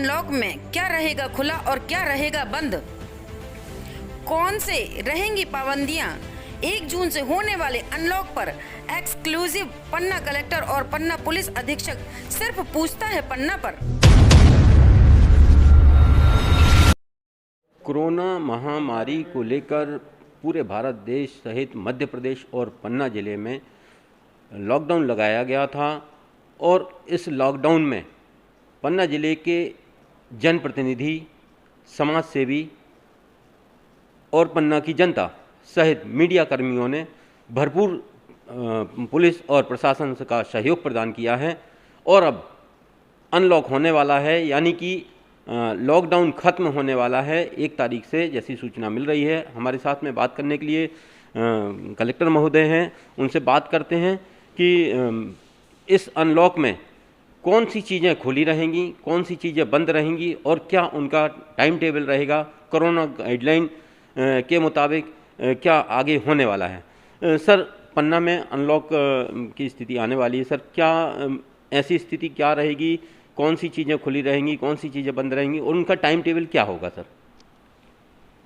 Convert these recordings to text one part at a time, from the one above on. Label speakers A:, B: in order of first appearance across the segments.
A: Unlock में क्या रहेगा खुला और क्या रहेगा बंद? कौन से रहेंगी पाबंदियां? 1 जून से होने वाले अनलॉक पर एक्सक्लूसिव पन्ना कलेक्टर और पन्ना पुलिस अधीक्षक सिर्फ पूछता है पन्ना पर।
B: कोरोना महामारी को लेकर पूरे भारत देश सहित मध्य प्रदेश और पन्ना जिले में लॉकडाउन लगाया गया था और इस लॉकडाउन में पन्ना जिले के जनप्रतिनिधि, समाज सेवी और पन्ना की जनता सहित मीडिया कर्मियों ने भरपूर पुलिस और प्रशासन का सहयोग प्रदान किया है और अब अनलॉक होने वाला है, यानी कि लॉकडाउन खत्म होने वाला है 1 तारीख से, जैसी सूचना मिल रही है। हमारे साथ में बात करने के लिए कलेक्टर महोदय हैं, उनसे बात करते हैं कि इस अनलॉक में कौन सी चीज़ें खुली रहेंगी, कौन सी चीज़ें बंद रहेंगी और क्या उनका टाइम टेबल रहेगा, कोरोना गाइडलाइन के मुताबिक क्या आगे होने वाला है। सर, पन्ना में अनलॉक की स्थिति आने वाली है, सर क्या ऐसी स्थिति क्या रहेगी, कौन सी चीज़ें खुली रहेंगी, कौन सी चीज़ें बंद रहेंगी और उनका टाइम टेबल क्या होगा? सर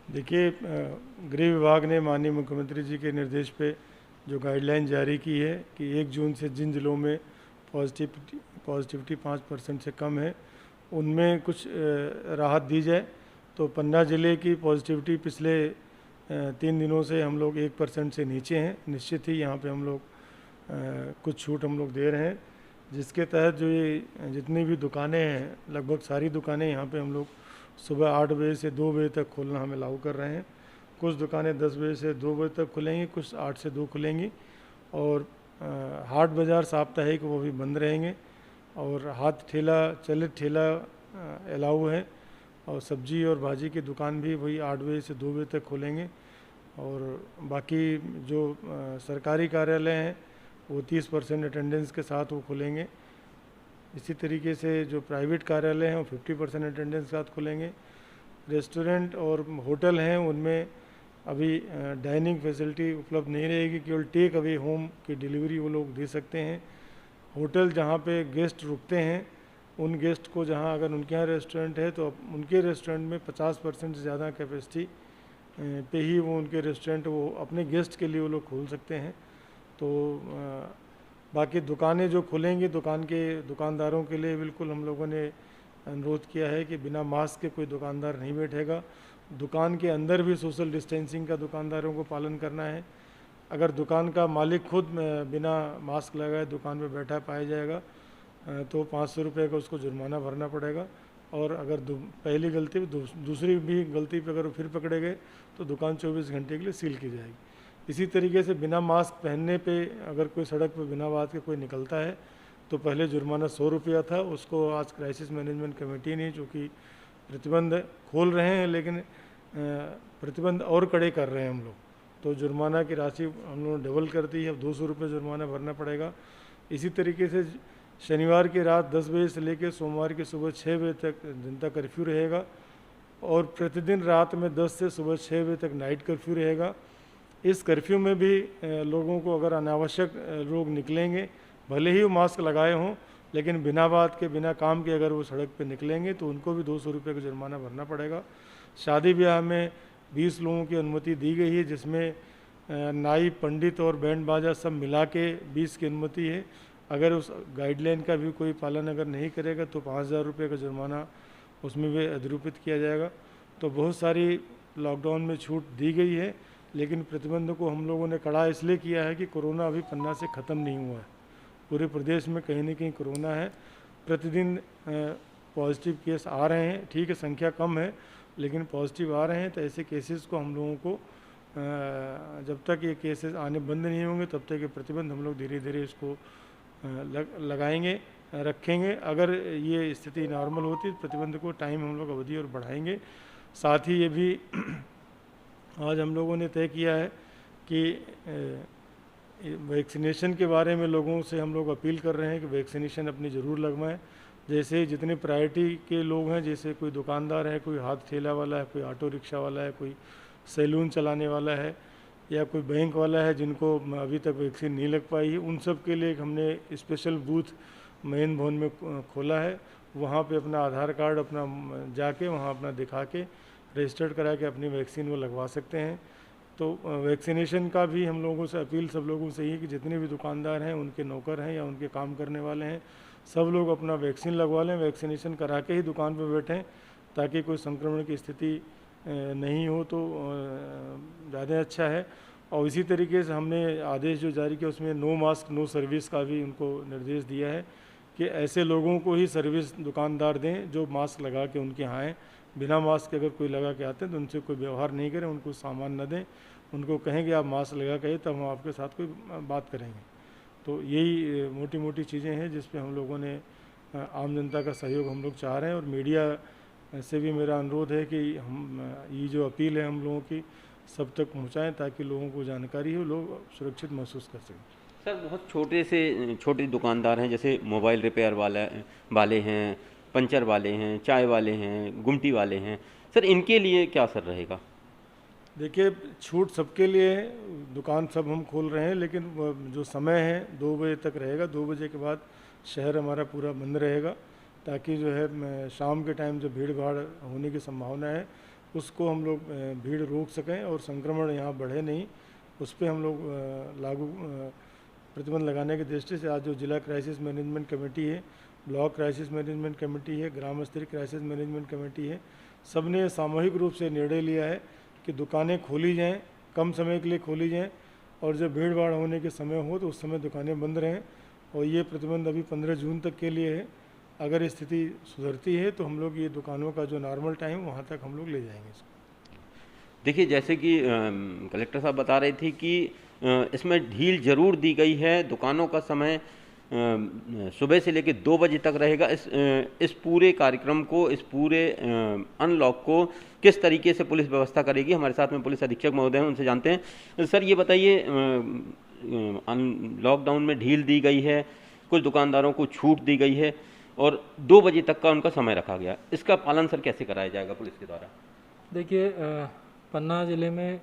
C: देखिए, गृह विभाग ने माननीय मुख्यमंत्री जी के निर्देश पे जो गाइडलाइन जारी की है कि 1 जून से जिन जिलों में पॉजिटिविटी 5% से कम है उनमें कुछ राहत दी जाए। तो पन्ना ज़िले की पॉजिटिविटी पिछले 3 दिनों से हम लोग 1% से नीचे हैं। निश्चित ही यहाँ पे हम लोग कुछ छूट हम लोग दे रहे हैं, जिसके तहत जो ये जितनी भी दुकानें हैं, लगभग सारी दुकानें यहाँ पे हम लोग सुबह 8 बजे से 2 बजे तक खोलना हमें लागू कर रहे हैं। कुछ दुकानें 10 बजे से 2 बजे तक खुलेंगी, कुछ 8 से 2 खुलेंगी और हाट बाज़ार साप्ताहिक वो भी बंद रहेंगे और हाथ ठेला, चलित ठेला अलाउ है और सब्जी और भाजी की दुकान भी वही 8 बजे से 2 बजे तक खोलेंगे और बाकी जो सरकारी कार्यालय हैं वो 30% अटेंडेंस के साथ वो खुलेंगे। इसी तरीके से जो प्राइवेट कार्यालय हैं वो 50% अटेंडेंस के साथ खुलेंगे। रेस्टोरेंट और होटल हैं उनमें अभी डाइनिंग फैसिलिटी उपलब्ध नहीं रहेगी, केवल टेक अवे होम की डिलीवरी वो लोग दे सकते हैं। होटल जहाँ पे गेस्ट रुकते हैं उन गेस्ट को, जहाँ अगर उनके यहाँ रेस्टोरेंट है तो उनके रेस्टोरेंट में 50% से ज़्यादा कैपेसिटी पे ही वो उनके रेस्टोरेंट वो अपने गेस्ट के लिए वो लोग खोल सकते हैं। तो बाकी दुकानें जो खुलेंगी, दुकानदारों के लिए बिल्कुल हम लोगों ने अनुरोध किया है कि बिना मास्क के कोई दुकानदार नहीं बैठेगा। दुकान के अंदर भी सोशल डिस्टेंसिंग का दुकानदारों को पालन करना है। अगर दुकान का मालिक खुद बिना मास्क लगाए दुकान पे बैठा पाया जाएगा तो 500 रुपये का उसको जुर्माना भरना पड़ेगा और अगर पहली गलती दूसरी भी गलती पे अगर वो फिर पकड़े गए तो दुकान 24 घंटे के लिए सील की जाएगी। इसी तरीके से बिना मास्क पहनने पे अगर कोई सड़क पे बिना बात के कोई निकलता है तो पहले जुर्माना 100 रुपया था, उसको आज क्राइसिस मैनेजमेंट कमेटी ने, जो कि प्रतिबंध खोल रहे हैं लेकिन प्रतिबंध और कड़े कर रहे हैं हम लोग, तो जुर्माना की राशि हम लोगों ने डबल कर दी है, अब 200 रुपये जुर्माना भरना पड़ेगा। इसी तरीके से शनिवार की रात 10 बजे से लेकर सोमवार की सुबह 6 बजे तक जनता कर्फ्यू रहेगा और प्रतिदिन रात में 10 से सुबह 6 बजे तक नाइट कर्फ्यू रहेगा। इस कर्फ्यू में भी लोगों को अगर अनावश्यक लोग निकलेंगे, भले ही वो मास्क लगाए हों, लेकिन बिना बात के, बिना काम के अगर वो सड़क पे निकलेंगे तो उनको भी 200 रुपये का जुर्माना भरना पड़ेगा। शादी ब्याह में 20 लोगों की अनुमति दी गई है, जिसमें नाई, पंडित और बैंड बाजा सब मिला के 20 की अनुमति है। अगर उस गाइडलाइन का भी कोई पालन अगर नहीं करेगा तो 5000 रुपये का जुर्माना उसमें भी अधिरूपित किया जाएगा। तो बहुत सारी लॉकडाउन में छूट दी गई है, लेकिन प्रतिबंध को हम लोगों ने कड़ा इसलिए किया है कि कोरोना अभी पन्ना से ख़त्म नहीं हुआ है। पूरे प्रदेश में कहीं ना कहीं कोरोना है, प्रतिदिन पॉजिटिव केस आ रहे हैं, ठीक है संख्या कम है लेकिन पॉजिटिव आ रहे हैं। तो ऐसे केसेस को हम लोगों को जब तक ये केसेस आने बंद नहीं होंगे तब तक ये प्रतिबंध हम लोग धीरे धीरे इसको लगाएंगे, रखेंगे। अगर ये स्थिति नॉर्मल होती तो प्रतिबंध को टाइम हम लोग अवधि और बढ़ाएंगे। साथ ही ये भी आज हम लोगों ने तय किया है कि वैक्सीनेशन के बारे में लोगों से हम लोग अपील कर रहे हैं कि वैक्सीनेशन अपनी ज़रूर लगवाएं। जैसे जितने प्रायोरिटी के लोग हैं, जैसे कोई दुकानदार है, कोई हाथ ठेला वाला है, कोई ऑटो रिक्शा वाला है, कोई सैलून चलाने वाला है या कोई बैंक वाला है जिनको अभी तक वैक्सीन नहीं लग पाई है, उन सब के लिए हमने स्पेशल बूथ मेन भवन में खोला है वहाँ पे अपना आधार कार्ड अपना जाके वहाँ अपना दिखा के रजिस्टर्ड करा के अपनी वैक्सीन वो लगवा सकते हैं। तो वैक्सीनेशन का भी हम लोगों से अपील सब लोगों से ही है कि जितने भी दुकानदार हैं, उनके नौकर हैं या उनके काम करने वाले हैं, सब लोग अपना वैक्सीन लगवा लें। वैक्सीनेशन करा के ही दुकान पर बैठें ताकि कोई संक्रमण की स्थिति नहीं हो तो ज़्यादा अच्छा है। और इसी तरीके से हमने आदेश जो जारी किया उसमें नो मास्क नो सर्विस का भी उनको निर्देश दिया है कि ऐसे लोगों को ही सर्विस दुकानदार दें जो मास्क लगा के उनके यहाँ आएँ। बिना मास्क के अगर कोई लगा के आते हैं तो उनसे कोई व्यवहार नहीं करें, उनको सामान न दें, उनको कहें कि आप मास्क लगा के आइए तब हम आपके साथ कोई बात करेंगे। तो यही मोटी मोटी चीज़ें हैं जिस पे हम लोगों ने आम जनता का सहयोग हम लोग चाह रहे हैं। और मीडिया से भी मेरा अनुरोध है कि हम ये जो अपील है हम लोगों की सब तक पहुँचाएँ ताकि लोगों को जानकारी हो, लोग सुरक्षित महसूस कर सकें।
B: सर, बहुत छोटे दुकानदार हैं, जैसे मोबाइल रिपेयर वाले हैं, पंचर वाले हैं, चाय वाले हैं, गुमटी वाले हैं, सर इनके लिए क्या असर रहेगा?
C: देखिए, छूट सबके लिए, दुकान सब हम खोल रहे हैं, लेकिन जो समय है 2 बजे तक रहेगा। 2 बजे के बाद शहर हमारा पूरा बंद रहेगा ताकि जो है शाम के टाइम जो भीड़ भाड़ होने की संभावना है उसको हम लोग भीड़ रोक सकें और संक्रमण यहाँ बढ़े नहीं, उस पर हम लोग लागू प्रतिबंध लगाने की दृष्टि से आज जो जिला क्राइसिस मैनेजमेंट कमेटी है, ब्लॉक क्राइसिस मैनेजमेंट कमेटी है, ग्राम स्तरीय क्राइसिस मैनेजमेंट कमेटी है, सब ने सामूहिक रूप से निर्णय लिया है कि दुकानें खोली जाएं, कम समय के लिए खोली जाएं और जब भीड़ भाड़ होने के समय हो तो उस समय दुकानें बंद रहें। और ये प्रतिबंध अभी 15 जून तक के लिए है। अगर स्थिति सुधरती है तो हम लोग ये दुकानों का जो नॉर्मल टाइम वहाँ तक हम लोग ले जाएंगे इसको।
B: देखिए, जैसे कि कलेक्टर साहब बता रहे थे कि इसमें ढील जरूर दी गई है। दुकानों का समय सुबह से लेकर 2 बजे तक रहेगा। इस पूरे कार्यक्रम को, इस पूरे अनलॉक को किस तरीके से पुलिस व्यवस्था करेगी? हमारे साथ में पुलिस अधीक्षक महोदय हैं, उनसे जानते हैं। सर, ये बताइए, लॉकडाउन में ढील दी गई है, कुछ दुकानदारों को छूट दी गई है और 2 बजे तक का उनका समय रखा गया, इसका पालन सर कैसे कराया जाएगा पुलिस के द्वारा?
D: देखिए, पन्ना ज़िले में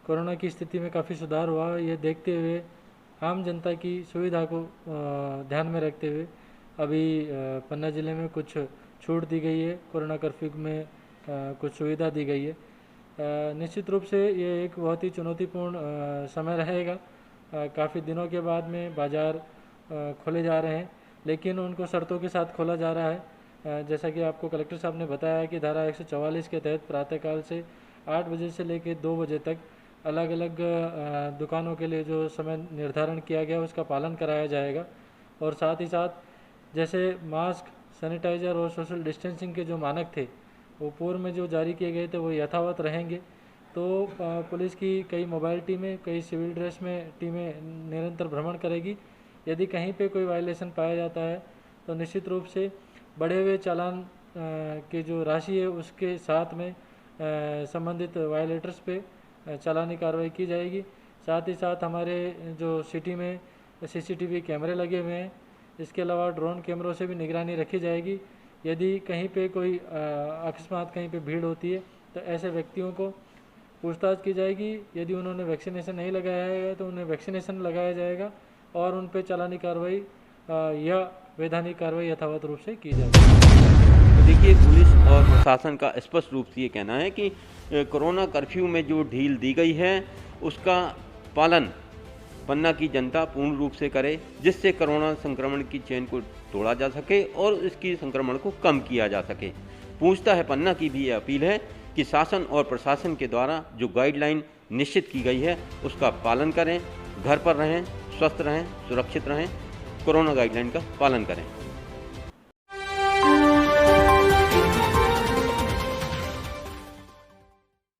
D: कोरोना की स्थिति में काफ़ी सुधार हुआ। ये देखते हुए आम जनता की सुविधा को ध्यान में रखते हुए अभी पन्ना ज़िले में कुछ छूट दी गई है। कोरोना कर्फ्यू में कुछ सुविधा दी गई है। निश्चित रूप से ये एक बहुत ही चुनौतीपूर्ण समय रहेगा। काफ़ी दिनों के बाद में बाज़ार खोले जा रहे हैं, लेकिन उनको शर्तों के साथ खोला जा रहा है। जैसा कि आपको कलेक्टर साहब ने बताया कि धारा 144 के तहत प्रातःकाल से 8 बजे से लेकर 2 बजे तक अलग अलग दुकानों के लिए जो समय निर्धारण किया गया उसका पालन कराया जाएगा। और साथ ही साथ जैसे मास्क, सैनिटाइज़र और सोशल डिस्टेंसिंग के जो मानक थे वो पूर्व में जो जारी किए गए थे वो यथावत रहेंगे। तो पुलिस की कई मोबाइल टीमें, कई सिविल ड्रेस में टीमें निरंतर भ्रमण करेगी। यदि कहीं पे कोई वायलेशन पाया जाता है तो निश्चित रूप से बढ़े हुए चालान की जो राशि है उसके साथ में संबंधित वायलेटर्स पे चालानी कार्रवाई की जाएगी। साथ ही साथ हमारे जो सिटी में CCTV कैमरे लगे हुए हैं, इसके अलावा ड्रोन कैमरों से भी निगरानी रखी जाएगी। यदि कहीं पे कोई अकस्मात कहीं पे भीड़ होती है तो ऐसे व्यक्तियों को पूछताछ की जाएगी। यदि उन्होंने वैक्सीनेशन नहीं लगाया है तो उन्हें वैक्सीनेशन लगाया जाएगा और उन पर चालानी कार्रवाई या वैधानिक कार्रवाई यथावत रूप से की जाएगी।
B: देखिए, पुलिस और प्रशासन का स्पष्ट रूप से ये कहना है कि कोरोना कर्फ्यू में जो ढील दी गई है उसका पालन पन्ना की जनता पूर्ण रूप से करे, जिससे कोरोना संक्रमण की चेन को तोड़ा जा सके और इसकी संक्रमण को कम किया जा सके। पूछता है पन्ना की भी ये अपील है कि शासन और प्रशासन के द्वारा जो गाइडलाइन निश्चित की गई है उसका पालन करें, घर पर रहें, स्वस्थ रहें, सुरक्षित रहें, कोरोना गाइडलाइन का पालन करें।